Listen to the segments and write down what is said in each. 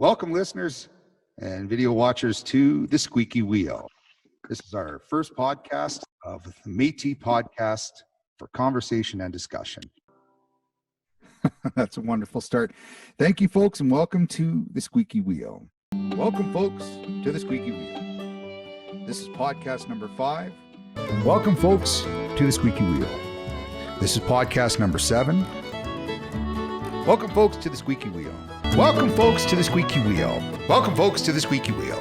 Welcome, listeners and video watchers, to the Squeaky Wheel. This is our first podcast of the Métis Podcast for conversation and discussion. That's a wonderful start. Thank you, folks, and welcome to the Squeaky Wheel. Welcome, folks, to the Squeaky Wheel. This is podcast number 5. Welcome, folks, to the Squeaky Wheel. This is podcast number 7. Welcome, folks, to the Squeaky Wheel. Welcome, folks, to the Squeaky Wheel. Welcome, folks, to the Squeaky Wheel.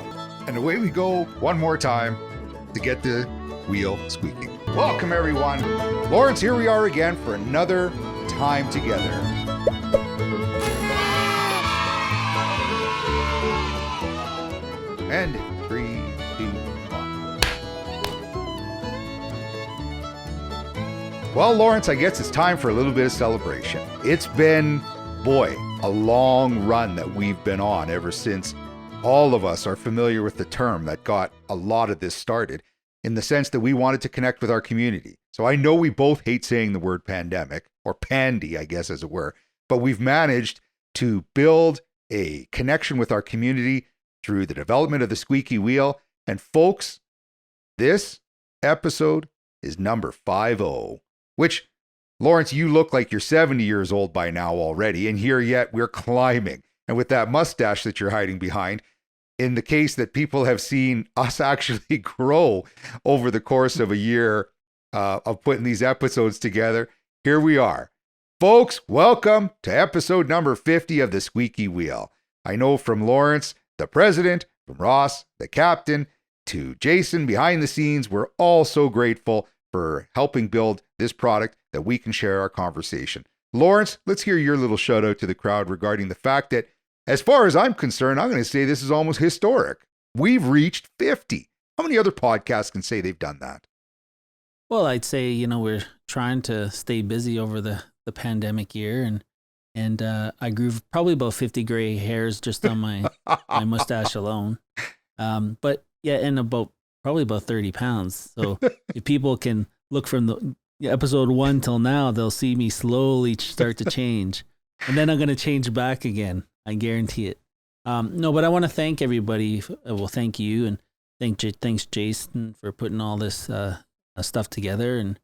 And away we go one more time to get the wheel squeaking. Welcome, everyone. Lawrence, here we are again for another time together. And 3, 2, 1. Well, Lawrence, I guess it's time for a little bit of celebration. It's been, a long run that we've been on ever since all of us are familiar with the term that got a lot of this started, in the sense that we wanted to connect with our community. So I know we both hate saying the word pandemic, or pandy, I guess, as it were, but we've managed to build a connection with our community through the development of the Squeaky Wheel. And folks, this episode is number 50, which, Lawrence, you look like you're 70 years old by now already, and here yet we're climbing. And with that mustache that you're hiding behind, in the case that people have seen us actually grow over the course of a year of putting these episodes together, here we are. Folks, welcome to episode number 50 of the Squeaky Wheel. I know from Lawrence, the president, from Ross, the captain, to Jason behind the scenes, we're all so grateful for helping build this product that we can share our conversation. Lawrence, let's hear your little shout out to the crowd regarding the fact that, as far as I'm concerned, I'm going to say this is almost historic. We've reached 50. How many other podcasts can say they've done that? Well, I'd say, we're trying to stay busy over the pandemic year, and I grew probably about 50 gray hairs just on my mustache alone. But yeah, and probably about 30 pounds. So if people can look from the episode 1 till now, they'll see me slowly start to change. And then I'm going to change back again. I guarantee it. No, but I want to thank everybody. Well, thank you. And thanks Jason for putting all this stuff together.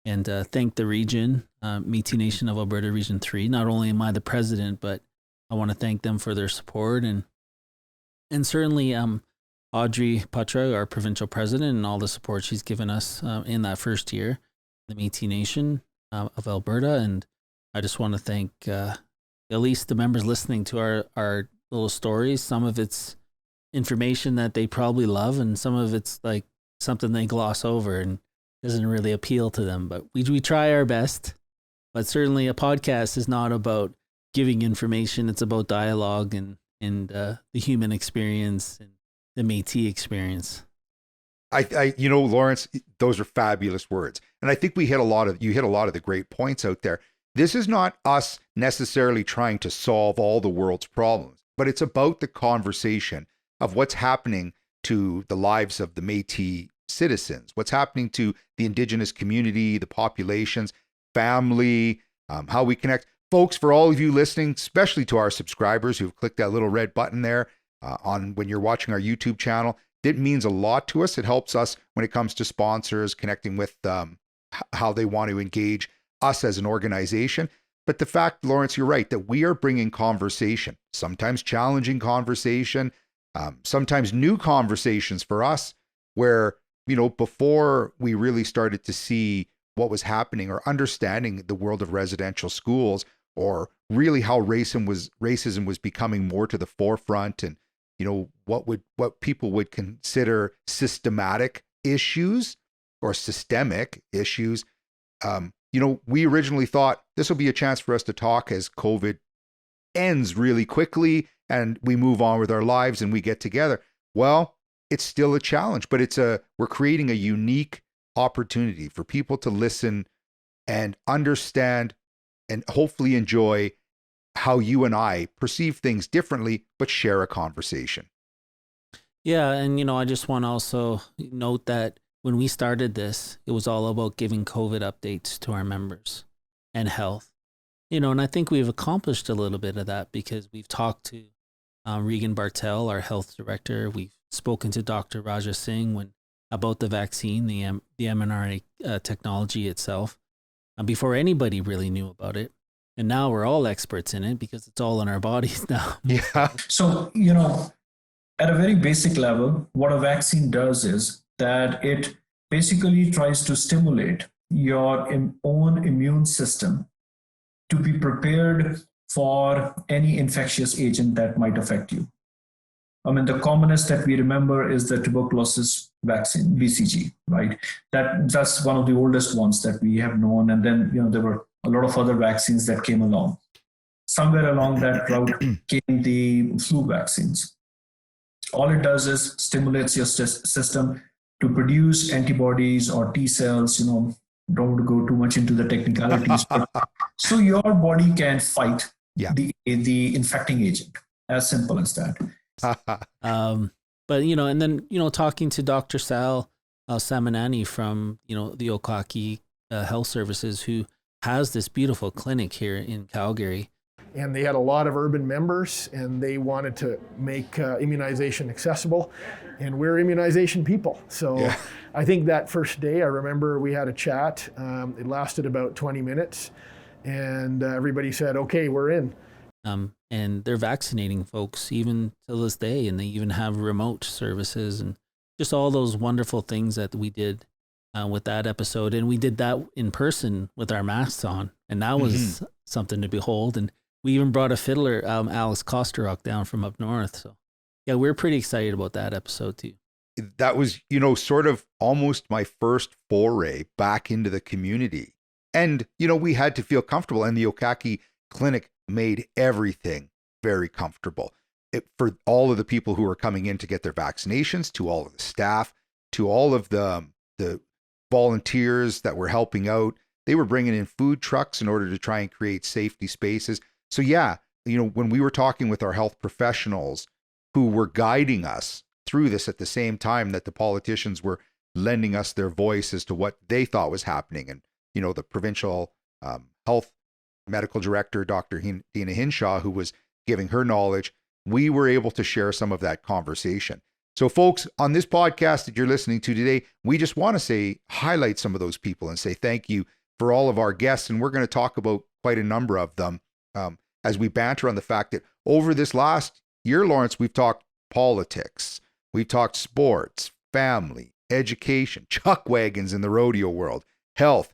And thank the region, Métis Nation of Alberta Region 3. Not only am I the president, but I want to thank them for their support. And certainly Audrey Putra, our provincial president, and all the support she's given us in that first year, the Métis Nation of Alberta. And I just want to thank at least the members listening to our little stories. Some of it's information that they probably love, and some of it's like something they gloss over and doesn't really appeal to them. But we try our best. But certainly a podcast is not about giving information. It's about dialogue and the human experience and the Métis experience. Lawrence, those are fabulous words. And I think you hit a lot of the great points out there. This is not us necessarily trying to solve all the world's problems, but it's about the conversation of what's happening to the lives of the Métis citizens, what's happening to the Indigenous community, the populations, family, how we connect. Folks, for all of you listening, especially to our subscribers who've clicked that little red button there on when you're watching our YouTube channel, it means a lot to us. It helps us when it comes to sponsors, connecting with how they want to engage us as an organization. But the fact, Lawrence, you're right, that we are bringing conversation, sometimes challenging conversation, sometimes new conversations for us, where, before we really started to see what was happening or understanding the world of residential schools, or really how racism was becoming more to the forefront, and what people would consider systematic issues or systemic issues. We originally thought this will be a chance for us to talk as COVID ends really quickly and we move on with our lives and we get together. Well, it's still a challenge, but we're creating a unique opportunity for people to listen and understand and hopefully enjoy how you and I perceive things differently, but share a conversation. Yeah. And, I just want to also note that when we started this, it was all about giving COVID updates to our members and health. And I think we've accomplished a little bit of that because we've talked to Regan Bartel, our health director. We've spoken to Dr. Raja Singh about the vaccine, the mRNA technology itself, before anybody really knew about it. And now we're all experts in it because it's all in our bodies now. Yeah. So, at a very basic level, what a vaccine does is that it basically tries to stimulate your own immune system to be prepared for any infectious agent that might affect you. I mean, the commonest that we remember is the tuberculosis vaccine, BCG, right? That's one of the oldest ones that we have known. And then, there were a lot of other vaccines that came along. Somewhere along that route came the flu vaccines. All it does is stimulates your system to produce antibodies or T cells, don't want to go too much into the technicalities, but so your body can fight the infecting agent. As simple as that. But, and then, talking to Dr. Sal Samanani from, the Okaki Health Services, who has this beautiful clinic here in Calgary. And they had a lot of urban members, and they wanted to make immunization accessible. And we're immunization people. So I think that first day, I remember we had a chat. It lasted about 20 minutes. And everybody said, okay, we're in. And they're vaccinating folks even to this day. And they even have remote services and just all those wonderful things that we did with that episode. And we did that in person with our masks on. And that was something to behold. And we even brought a fiddler, Alex Kosterok, down from up north. So, yeah, we're pretty excited about that episode, too. That was, sort of almost my first foray back into the community. And, we had to feel comfortable. And the Okaki Clinic made everything very comfortable. For all of the people who were coming in to get their vaccinations, to all of the staff, to all of the volunteers that were helping out. They were bringing in food trucks in order to try and create safety spaces. So when we were talking with our health professionals who were guiding us through this at the same time that the politicians were lending us their voice as to what they thought was happening. And, the provincial health medical director, Dr. Dina Hinshaw, who was giving her knowledge, we were able to share some of that conversation. So folks, on this podcast that you're listening to today, we just want to highlight some of those people and say thank you for all of our guests. And we're going to talk about quite a number of them as we banter on the fact that over this last year, Lawrence, we've talked politics, we've talked sports, family, education, chuck wagons in the rodeo world, health.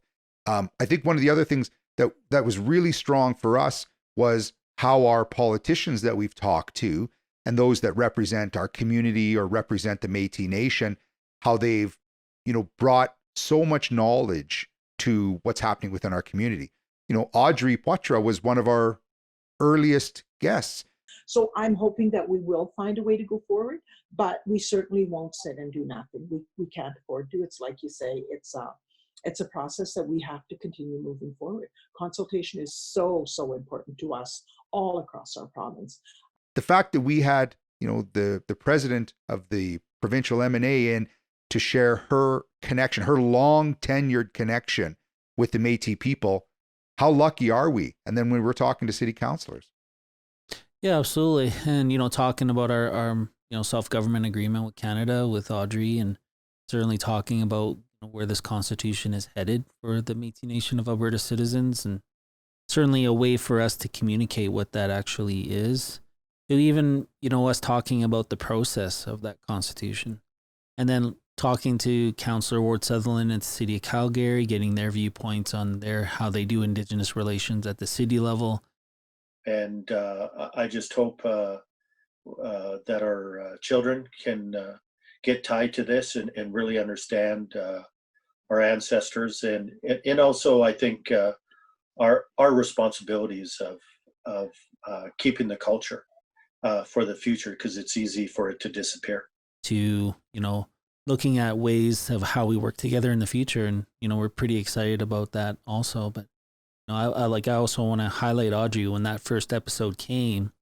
I think one of the other things that was really strong for us was how our politicians that we've talked to and those that represent our community or represent the Métis Nation, how they've, brought so much knowledge to what's happening within our community. Audrey Poitras was one of our earliest guests. So I'm hoping that we will find a way to go forward, but we certainly won't sit and do nothing. We can't afford to. It's like you say, it's a process that we have to continue moving forward. Consultation is so important to us all across our province. The fact that we had, the president of the provincial M&A in to share her connection, her long tenured connection with the Métis people, how lucky are we? And then when we're talking to city councillors. Yeah, absolutely. And, talking about our self-government agreement with Canada, with Audrey, and certainly talking about where this constitution is headed for the Métis Nation of Alberta citizens, and certainly a way for us to communicate what that actually is. To even, us talking about the process of that constitution, and then talking to Councillor Ward Sutherland at the City of Calgary, getting their viewpoints on how they do Indigenous relations at the city level. And I just hope that our children can get tied to this and really understand our ancestors, and also I think our responsibilities of keeping the culture for the future, because it's easy for it to disappear. To looking at ways of how we work together in the future, and we're pretty excited about that also. But I also want to highlight Audrey. When that first episode came,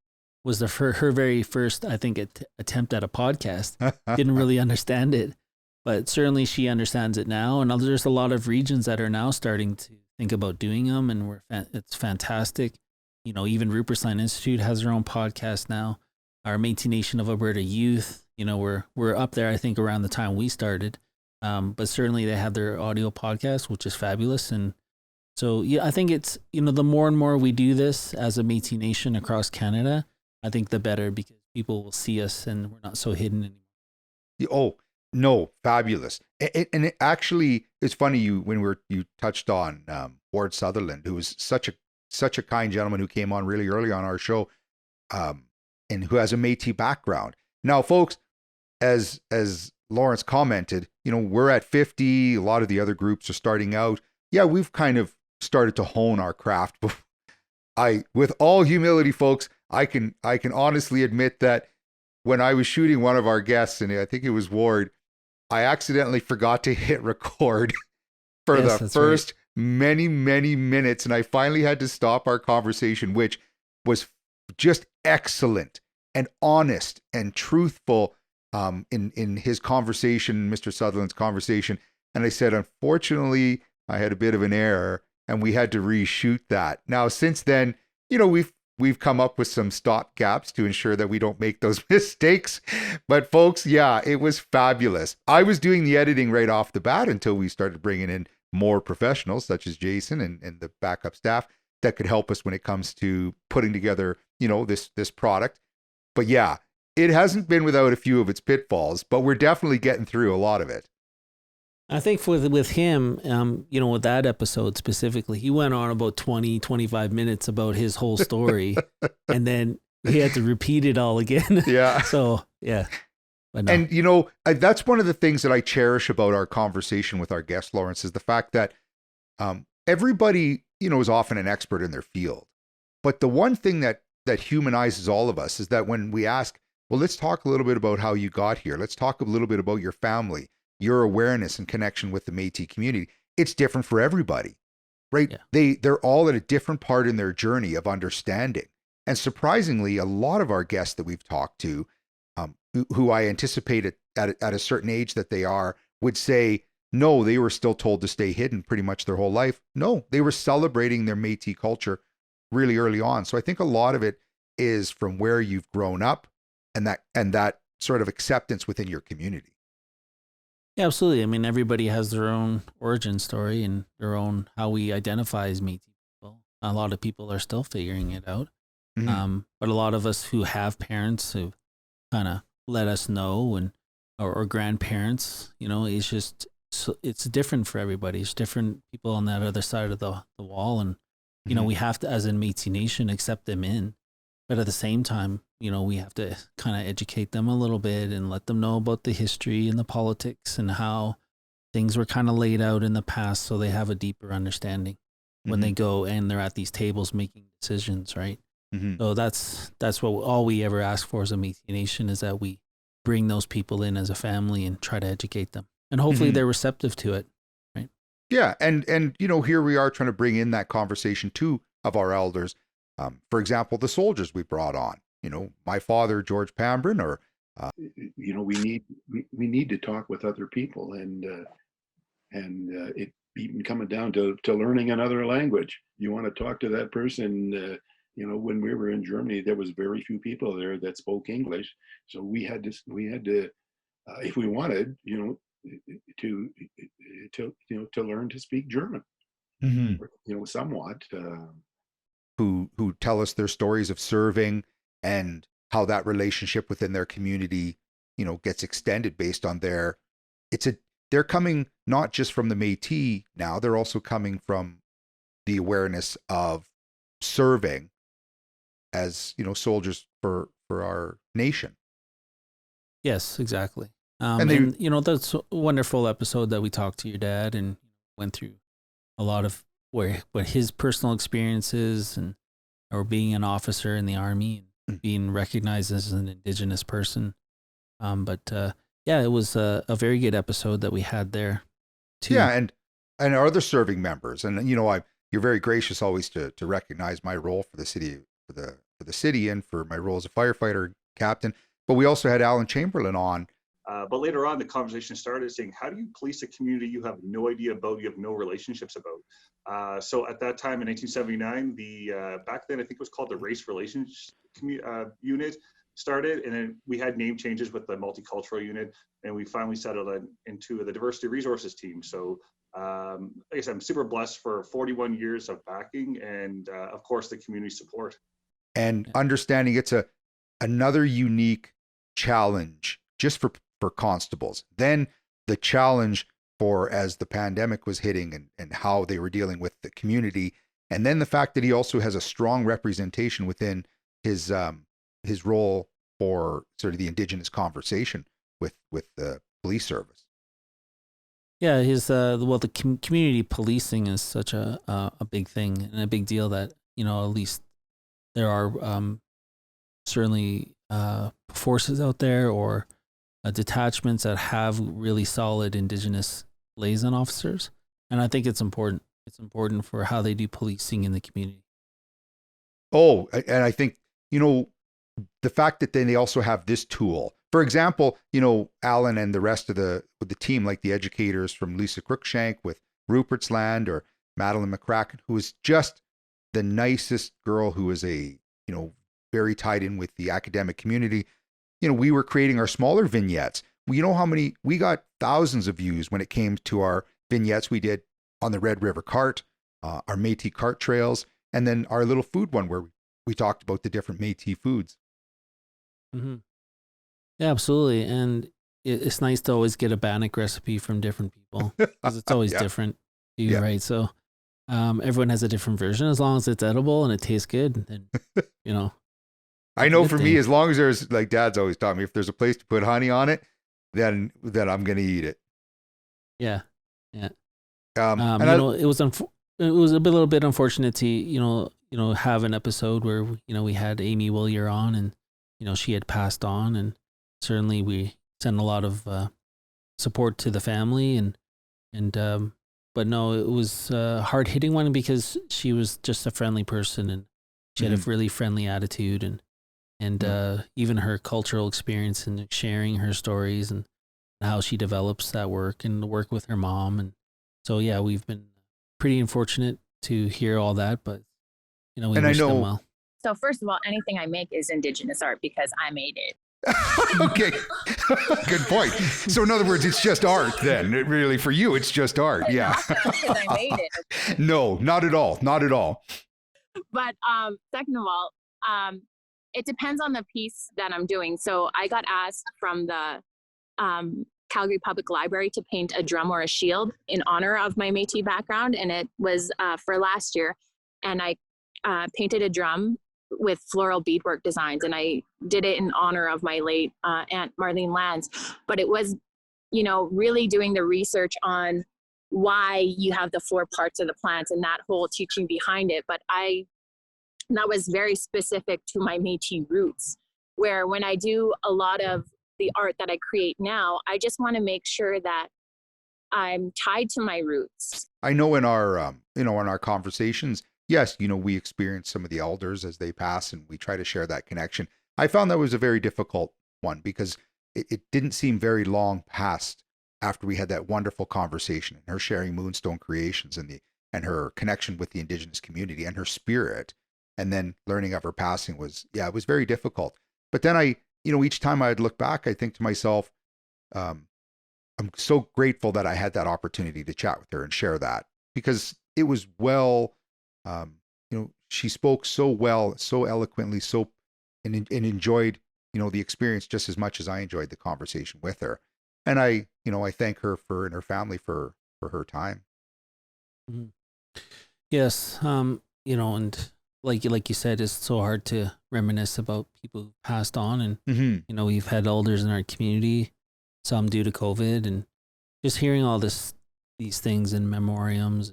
was her very first, I think, attempt at a podcast. Didn't really understand it, but certainly she understands it now. And there's a lot of regions that are now starting to think about doing them, and it's fantastic. Even Rupert's Land Institute has their own podcast now. our Métis Nation of Alberta youth, we're up there, I think, around the time we started. But certainly they have their audio podcast, which is fabulous. And so, yeah, I think it's, the more and more we do this as a Métis Nation across Canada, I think the better, because people will see us and we're not so hidden anymore. Oh, no, fabulous. And it actually, it's funny you touched on Ward Sutherland, who was such a kind gentleman who came on really early on our show, and who has a Métis background. Now, folks, as Lawrence commented, we're at 50. A lot of the other groups are starting out. Yeah, we've kind of started to hone our craft. With all humility, folks, I can honestly admit that when I was shooting one of our guests, and I think it was Ward, I accidentally forgot to hit record for the first many minutes, and I finally had to stop our conversation, which was just excellent and honest and truthful in his conversation, Mr. Sutherland's conversation. And I said, unfortunately, I had a bit of an error, and we had to reshoot that. Now, since then, we've come up with some stop gaps to ensure that we don't make those mistakes. But folks, yeah, it was fabulous. I was doing the editing right off the bat until we started bringing in more professionals such as Jason and the backup staff that could help us when it comes to putting together, this product. But yeah, it hasn't been without a few of its pitfalls, but we're definitely getting through a lot of it. I think with him, with that episode specifically, he went on about 20-25 minutes about his whole story, and then he had to repeat it all again. Yeah. So, yeah. But no. And, that's one of the things that I cherish about our conversation with our guest, Lawrence, is the fact that everybody, is often an expert in their field. But the one thing that humanizes all of us is that when we ask, well, let's talk a little bit about how you got here. Let's talk a little bit about your family, your awareness and connection with the Métis community. It's different for everybody, right? Yeah. They're all at a different part in their journey of understanding. And surprisingly, a lot of our guests that we've talked to, who I anticipate at a certain age that they are, would say, no, they were still told to stay hidden pretty much their whole life. No, they were celebrating their Métis culture really early on. So I think a lot of it is from where you've grown up and that sort of acceptance within your community. Yeah, absolutely. I mean, everybody has their own origin story and their own how we identify as Métis people. A lot of people are still figuring it out. Mm-hmm. But a lot of us who have parents who kind of let us know, and or grandparents, it's just, it's different for everybody. It's different people on that other side of the wall. And, we have to, as a Métis Nation, accept them in. But at the same time, we have to kind of educate them a little bit and let them know about the history and the politics and how things were kind of laid out in the past, so they have a deeper understanding when they go and they're at these tables making decisions, right? Mm-hmm. So that's what all we ever ask for as a Métis Nation, is that we bring those people in as a family and try to educate them. And hopefully they're receptive to it, right? Yeah, and here we are trying to bring in that conversation too of our elders. For example, the soldiers we brought on, my father, George Pambrin, or we need to talk with other people, and it even coming down to learning another language. You want to talk to that person. When we were in Germany, there was very few people there that spoke English, so we had to, if we wanted, to learn to speak German, somewhat. Who tell us their stories of serving and how that relationship within their community, gets extended based on they're coming not just from the Métis now, they're also coming from the awareness of serving as, soldiers for our nation. Yes, exactly. And that's a wonderful episode that we talked to your dad and went through a lot of what his personal experiences or being an officer in the Army and being recognized as an Indigenous person. It was a very good episode that we had there too. Yeah, and our other serving members, and you're very gracious always to recognize my role for the city, for the city, and for my role as a firefighter captain. But we also had Alan Chamberlain on. But later on, the conversation started saying, how do you police a community you have no idea about, you have no relationships about? So at that time in 1979, back then I think it was called the Race Relations Unit, started, and then we had name changes with the multicultural unit, and we finally settled into the diversity resources team. So like I said, I'm super blessed for 41 years of backing and of course the community support. And understanding it's another unique challenge just for constables. Then the challenge for as the pandemic was hitting and how they were dealing with the community. And then the fact that he also has a strong representation within his role for sort of the Indigenous conversation with the police service. Yeah, the community policing is such a big thing and a big deal that, at least there are certainly forces out there or detachments that have really solid Indigenous liaison officers. And I think it's important. It's important for how they do policing in the community. Oh, and I think, the fact that then they also have this tool. For example, Alan and the rest of the team, like the educators from Lisa Cruikshank with Rupert's Land or Madeline McCracken, who is just the nicest girl who is very tied in with the academic community. We were creating our smaller vignettes. You know how many, we got thousands of views when it came to our vignettes we did on the Red River Cart, our Métis cart trails, and then our little food one where we talked about the different Métis foods. Mm-hmm. Yeah, absolutely. And it's nice to always get a bannock recipe from different people because it's always different, right? So everyone has a different version. As long as it's edible and it tastes good, then, I know for me, as long as there's, like Dad's always taught me, if there's a place to put honey on it, then I'm going to eat it. Yeah. Yeah. It was a little bit unfortunate to, have an episode where, we had Amy Willier on and, she had passed on, and certainly we sent a lot of support to the family but no, it was a hard hitting one because she was just a friendly person and she had a really friendly attitude and even her cultural experience and sharing her stories and how she develops that work and the work with her mom. And so, yeah, we've been pretty unfortunate to hear all that, but, we wish them well. So first of all, anything I make is Indigenous art because I made it. Okay, good point. So in other words, it's just art then. Really, for you, it's just art. Yeah. Because I made it. Okay? No, not at all. Not at all. But second of all, it depends on the piece that I'm doing. So I got asked from the Calgary Public Library to paint a drum or a shield in honor of my Métis background. And it was for last year. And I painted a drum with floral beadwork designs. And I did it in honor of my late Aunt Marlene Lands. But it was, really doing the research on why you have the 4 parts of the plants and that whole teaching behind it. But that was very specific to my Métis roots, where when I do a lot of the art that I create now, I just want to make sure that I'm tied to my roots. I know in our conversations, yes, we experience some of the elders as they pass and we try to share that connection. I found that was a very difficult one because it didn't seem very long past after we had that wonderful conversation and her sharing Moonstone Creations and her connection with the Indigenous community and her spirit. And then learning of her passing it was very difficult. But then each time I'd look back, I think to myself, I'm so grateful that I had that opportunity to chat with her and share that because it was she spoke so well, so eloquently, and enjoyed, the experience just as much as I enjoyed the conversation with her. And I thank her and her family for her time. Mm-hmm. Yes. And like you said, it's so hard to reminisce about people who passed on. And, we've had elders in our community, some due to COVID, and just hearing all these things in memoriams.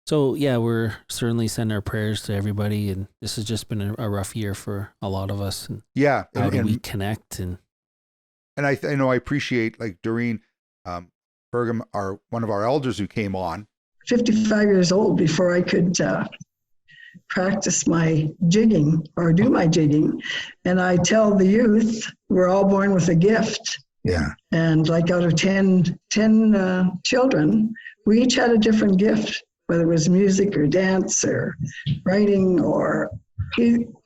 So, yeah, we're certainly sending our prayers to everybody. And this has just been a rough year for a lot of us. And yeah. How do we connect? And I appreciate like Doreen Bergam, one of our elders who came on. 55 years old before I could practice my jigging or do my jigging. And I tell the youth, we're all born with a gift. Yeah. And like out of 10 children, we each had a different gift, whether it was music or dance or writing or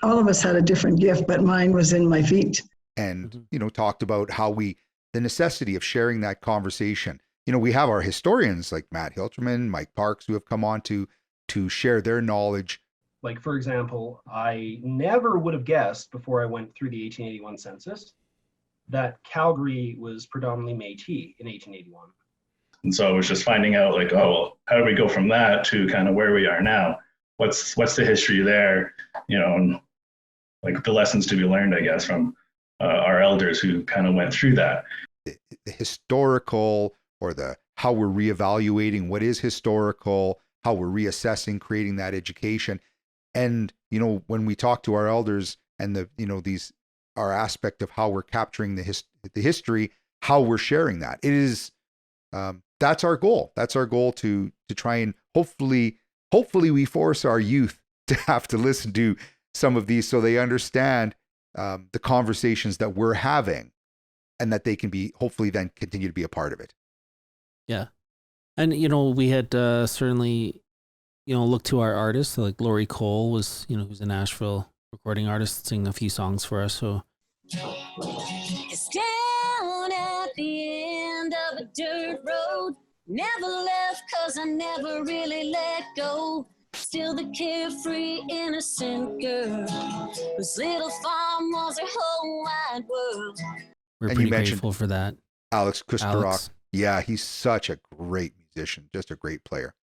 All of us had a different gift, but mine was in my feet. And, talked about the necessity of sharing that conversation. We have our historians like Matt Hilterman, Mike Parks, who have come on to share their knowledge. Like, for example, I never would have guessed before I went through the 1881 census that Calgary was predominantly Métis in 1881. And so it was just finding out, like, oh, well, how do we go from that to kind of where we are now? What's the history there? And like the lessons to be learned, I guess, from our elders who kind of went through that. The historical, or how we're reevaluating what is historical, how we're reassessing, creating that education. And, when we talk to our elders and our aspect of how we're capturing the history, how we're sharing that, it is, that's our goal. That's our goal to try and hopefully we force our youth to have to listen to some of these so they understand the conversations that we're having, and that they can be hopefully then continue to be a part of it. Yeah. And, we had certainly, looked to our artists. Like Laurie Cole was, who's a Nashville recording artist, sing a few songs for us. So it's down at the end of a dirt road. Never left 'cause I never really let go. Still the carefree, innocent girl whose little farm was her whole wide world. We're pretty grateful for that. Alex Kusterok. Yeah, he's such a great musician, just a great player.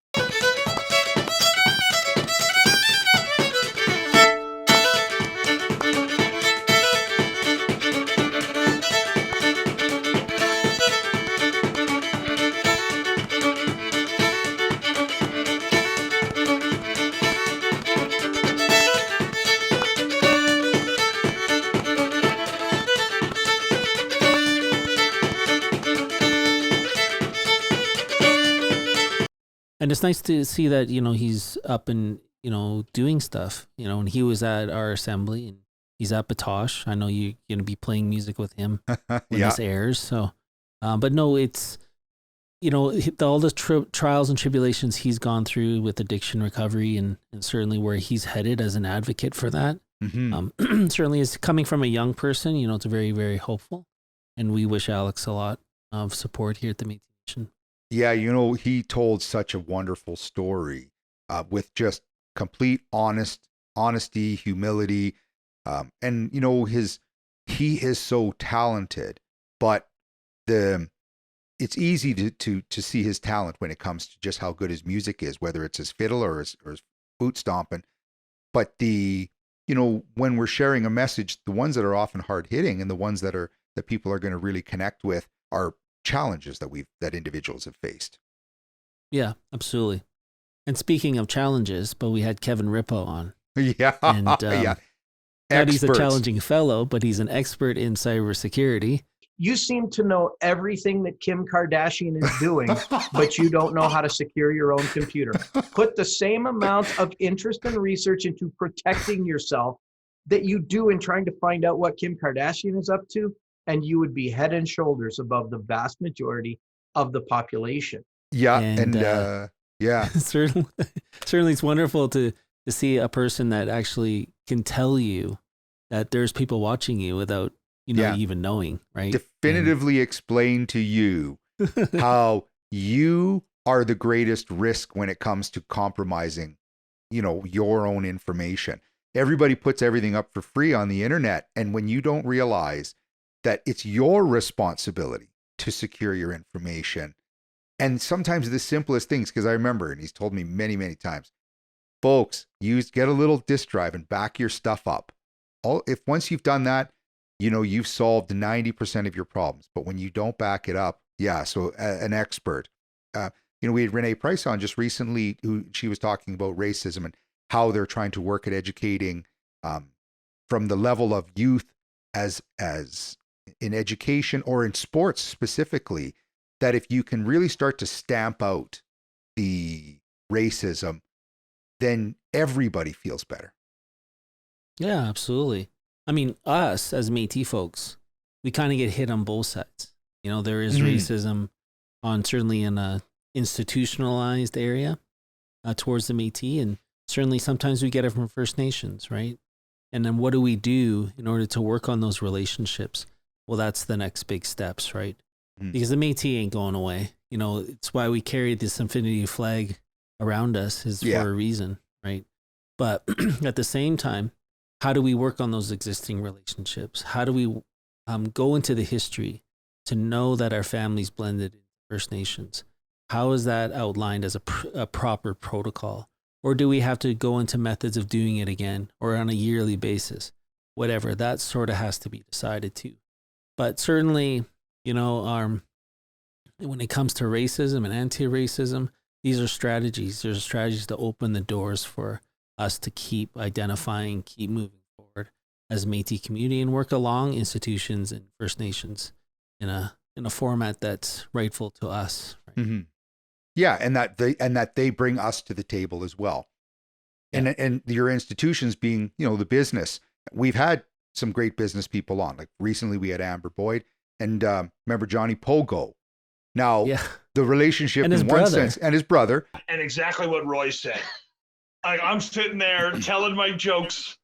And it's nice to see that, he's up and, doing stuff, and he was at our assembly, and he's at Batosh. I know you're going to be playing music with him when this airs. So, but no, it's, all the trials and tribulations he's gone through with addiction recovery, and certainly where he's headed as an advocate for that. Mm-hmm. Certainly is coming from a young person, it's very, very hopeful. And we wish Alex a lot of support here at the Métis Nation. Yeah, he told such a wonderful story with just complete honesty, humility, and he is so talented. But it's easy to see his talent when it comes to just how good his music is, whether it's his fiddle or his boot stomping. But when we're sharing a message, the ones that are often hard hitting and the ones that people are going to really connect with are challenges that individuals have faced. Yeah, absolutely. And speaking of challenges, but we had Kevin Rippo on. Yeah. And yeah. Not he's a challenging fellow, but he's an expert in cybersecurity. You seem to know everything that Kim Kardashian is doing, but you don't know how to secure your own computer. Put the same amount of interest and research into protecting yourself that you do in trying to find out what Kim Kardashian is up to, and you would be head and shoulders above the vast majority of the population. Yeah, and yeah. Certainly it's wonderful to see a person that actually can tell you that there's people watching you without even knowing, right? Definitively explain to you how you are the greatest risk when it comes to compromising, your own information. Everybody puts everything up for free on the internet, and when you don't realize that it's your responsibility to secure your information. And sometimes the simplest things, because I remember, and he's told me many, many times, folks, get a little disk drive and back your stuff up. Once you've done that, you've solved 90% of your problems. But when you don't back it up, so an expert. We had Renee Price on just recently, she was talking about racism and how they're trying to work at educating from the level of youth as in education or in sports specifically, that if you can really start to stamp out the racism, then everybody feels better. Yeah, absolutely. I mean, us as Métis folks, we kind of get hit on both sides. There is racism certainly in a institutionalized area towards the Métis, and certainly sometimes we get it from First Nations, right? And then what do we do in order to work on those relationships? Well, that's the next big steps, right? Because the Métis ain't going away. You know, it's why we carry this infinity flag around us is for a reason, right? But at the same time, how do we work on those existing relationships? How do we go into the history to know that our families blended in First Nations? How is that outlined as a proper protocol? Or do we have to go into methods of doing it again or on a yearly basis? Whatever, that sort of has to be decided too. But certainly, you know, when it comes to racism and anti-racism, these are strategies. There's strategies to open the doors for us to keep identifying, keep moving forward as Métis community and work along institutions and First Nations in a format that's rightful to us. Right? Yeah, and that they bring us to the table as well. Yeah. And your institutions being, you know, the business. We've had some great business people on. Like recently we had Amber Boyd and remember Johnny Pogo. Now, the relationship in one sense, and his brother. And exactly what Roy said. I'm sitting there telling my jokes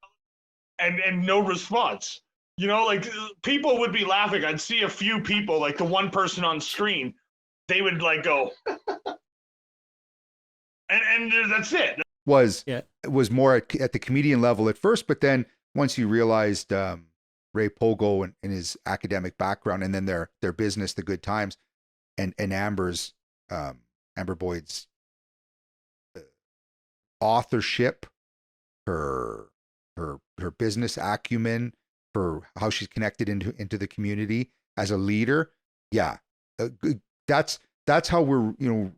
and no response. You know, like people would be laughing. I'd see a few people, like the one person on screen, they would like go. And that's it. It was more at the comedian level at first, but then once you realized Ray Pogo and his academic background and then their business, the Good Times, and Amber Boyd's authorship, her business acumen, for how she's connected into the community as a leader. Yeah, that's how we're, you know,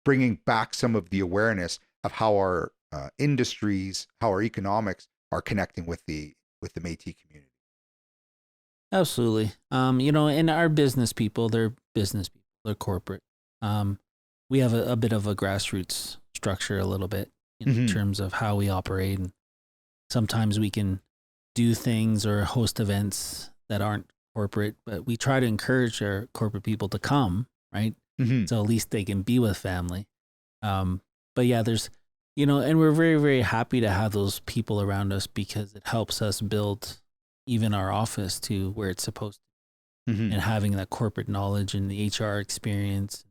bringing back some of the awareness of how our industries, how our economics are connecting with the Métis community. Absolutely. You know, and our business people, they're corporate. We have a bit of a grassroots structure a little bit in terms of how we operate. And sometimes we can do things or host events that aren't corporate, but we try to encourage our corporate people to come, right? So at least they can be with family. But yeah, there's, you know, and we're very, very happy to have those people around us because it helps us build even our office to where it's supposed to. And having that corporate knowledge and the HR experience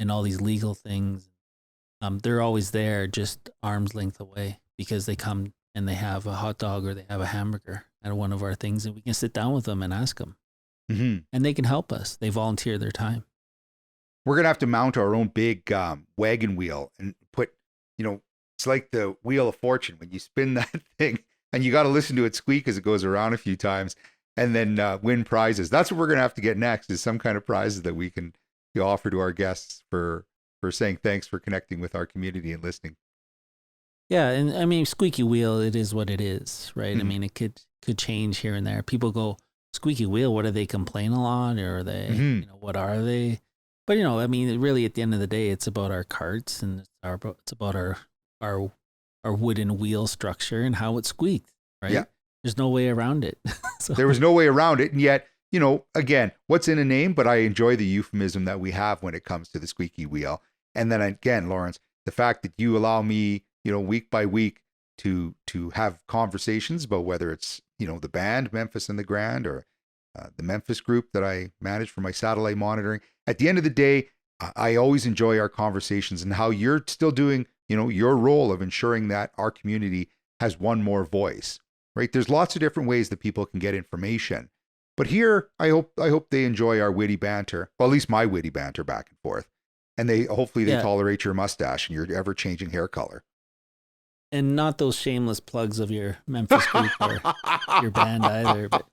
and all these legal things, they're always there, just arm's length away, because they come and they have a hot dog or they have a hamburger at one of our things, and we can sit down with them and ask them. And they can help us. They volunteer their time. We're going to have to mount our own big wagon wheel and put, you know, it's like the Wheel of Fortune when you spin that thing and you got to listen to it squeak as it goes around a few times and then win prizes. That's what we're going to have to get next, is some kind of prizes that we can offer to our guests for saying thanks for connecting with our community and listening. Yeah. And I mean, Squeaky Wheel, it is what it is, right? I mean, it could change here and there. People go, Squeaky Wheel, what do they complain a lot? Or are they, you know, what are they? But, you know, I mean, really at the end of the day, it's about our carts and it's about our wooden wheel structure and how it squeaked, right? Yeah. There's no way around it. So. There was no way around it. And yet, you know, again, what's in a name? But I enjoy the euphemism that we have when it comes to the squeaky wheel. And then again, Lawrence, the fact that you allow me, you know, week by week to have conversations about whether it's, you know, the band Memphis and the Grand or the Memphis group that I manage for my satellite monitoring. At the end of the day, I always enjoy our conversations and how you're still doing, you know, your role of ensuring that our community has one more voice, right? There's lots of different ways that people can get information. But here, I hope they enjoy our witty banter. Well, at least my witty banter back and forth. And hopefully they tolerate your mustache and your ever-changing hair color. And not those shameless plugs of your Memphis group or your band either. But,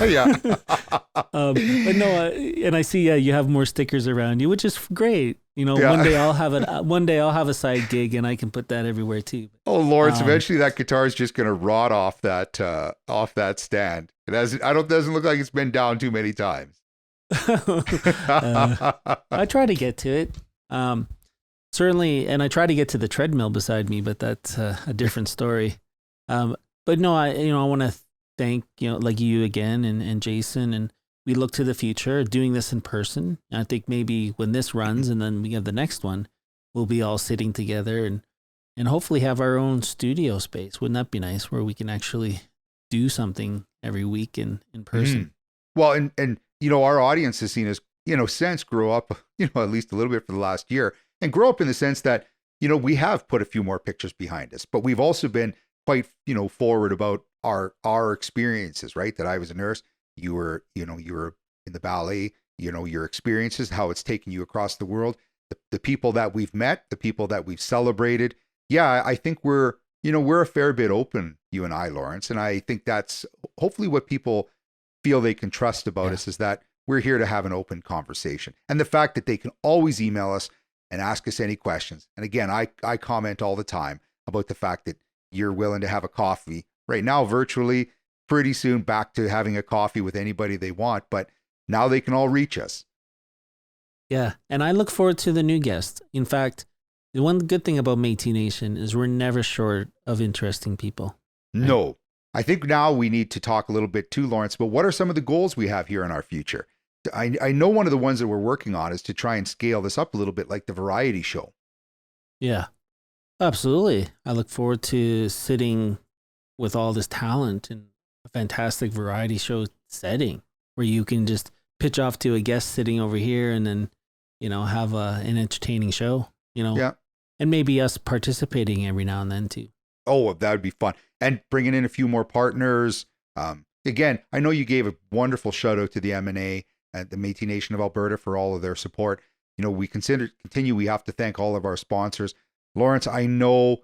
yeah. But no, and I see you have more stickers around you, which is great. You know, one day I'll have a side gig, and I can put that everywhere too. Oh, Lawrence! Eventually, that guitar is just going to rot off that stand. It doesn't look like it's been down too many times. I try to get to it. Certainly, and I try to get to the treadmill beside me, but that's a different story. But no, I want to thank, like you again and Jason, and we look to the future doing this in person. I think maybe when this runs and then we have the next one, we'll be all sitting together and and hopefully have our own studio space. Wouldn't that be nice, where we can actually do something every week in person? Well, and our audience has seen us, since grow up, at least a little bit for the last year, and grow up in the sense that, we have put a few more pictures behind us, but we've also been quite, forward about our experiences, right? That I was a nurse, you were in the ballet, your experiences, how it's taken you across the world, the people that we've met, the people that we've celebrated. Yeah, I think we're a fair bit open, you and I, Lawrence, and I think that's hopefully what people feel they can trust about us, is that we're here to have an open conversation. And the fact that they can always email us and ask us any questions. And again, I comment all the time about the fact that you're willing to have a coffee right now, virtually, pretty soon back to having a coffee with anybody they want, but now they can all reach us. Yeah. And I look forward to the new guests. In fact, the one good thing about Métis Nation is we're never short of interesting people. No. I think now we need to talk a little bit too, Lawrence, but what are some of the goals we have here in our future? I know one of the ones that we're working on is to try and scale this up a little bit, like the variety show. Yeah, absolutely. I look forward to sitting with all this talent in a fantastic variety show setting where you can just pitch off to a guest sitting over here and then, have an entertaining show, Yeah. And maybe us participating every now and then too. Oh, that would be fun. And bringing in a few more partners. Again, I know you gave a wonderful shout out to the M&A and the Métis Nation of Alberta for all of their support. We continue. We have to thank all of our sponsors. Lawrence, I know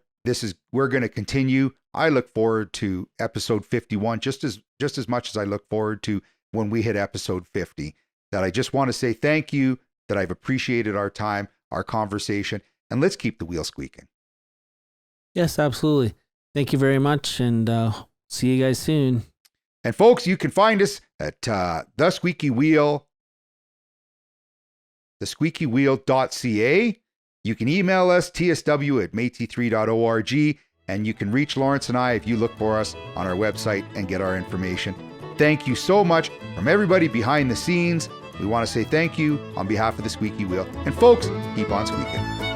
we're going to continue. I look forward to episode 51 just as much as I look forward to when we hit episode 50. That I just want to say thank you, that I've appreciated our time, our conversation, and let's keep the wheel squeaking. Yes, absolutely. Thank you very much, and see you guys soon. And folks, you can find us at The Squeaky Wheel, thesqueakywheel.ca. You can email us, tsw@métis3.org, and you can reach Lawrence and I if you look for us on our website and get our information. Thank you so much from everybody behind the scenes. We want to say thank you on behalf of the Squeaky Wheel. And folks, keep on squeaking.